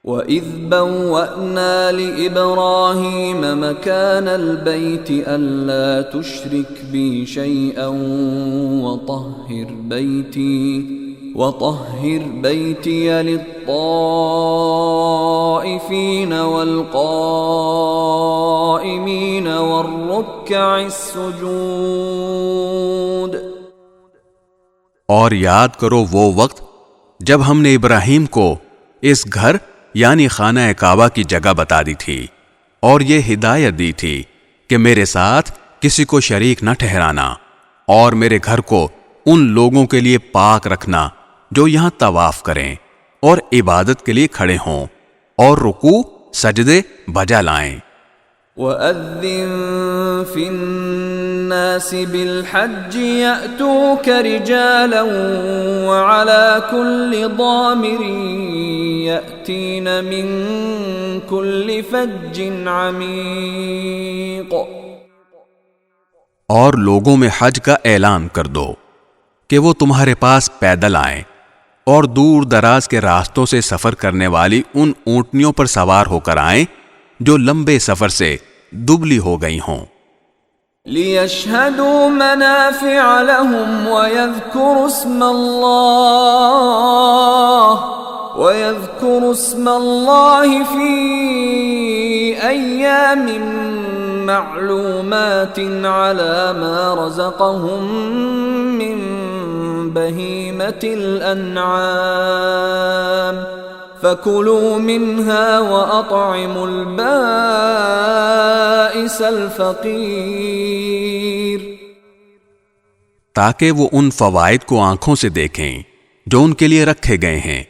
وَإِذْ بَوَّأْنَا لِإِبْرَاهِيمَ مَكَانَ الْبَيْتِ أَلَّا تُشْرِكْ بِي شَيْئًا وَطَهِّرْ بَيْتِيَ لِلطَّائِفِينَ وَالْقَائِمِينَ وَالرُّكَّعِ السُّجُودِ۔ اور یاد کرو وہ وقت جب ہم نے ابراہیم کو اس گھر یعنی خانہ کعبہ کی جگہ بتا دی تھی اور یہ ہدایت دی تھی کہ میرے ساتھ کسی کو شریک نہ ٹھہرانا، اور میرے گھر کو ان لوگوں کے لیے پاک رکھنا جو یہاں طواف کریں اور عبادت کے لیے کھڑے ہوں اور رکوع سجدے بجا لائیں۔ وَأَذِّن فِي النَّاسِ بِالْحَجِّ يَأْتُوكَ رِجَالًا وَعَلَى كُلِّ ضَامِرٍ يَأْتِينَ مِنْ كُلِّ فَجٍّ عَمِيقٍ۔ اور لوگوں میں حج کا اعلان کر دو کہ وہ تمہارے پاس پیدل آئیں اور دور دراز کے راستوں سے سفر کرنے والی ان اونٹنیوں پر سوار ہو کر آئیں جو لمبے سفر سے دبلی ہو گئی ہوں۔ لِيَشْهَدُوا مَنَافِعَ لَهُمْ وَيَذْكُرُوا اسْمَ اللَّهِ فِي أَيَّامٍ مَّعْلُومَاتٍ عَلَى مَا رَزَقَهُم مِّن بَهِيمَةِ الْأَنْعَامِ فَكُلُوا مِنْهَا وَأَطْعِمُوا الْبَائِسَ الْفَقِيرَ، تاکہ وہ ان فوائد کو آنکھوں سے دیکھیں جو ان کے لیے رکھے گئے ہیں،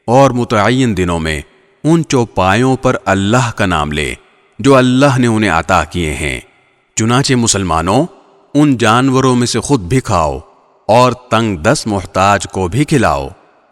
اور متعین دنوں میں ان چوپایوں پر اللہ کا نام لے جو اللہ نے انہیں عطا کیے ہیں۔ چنانچہ مسلمانوں، ان جانوروں میں سے خود بھی کھاؤ اور تنگ دست محتاج کو بھی کھلاؤ۔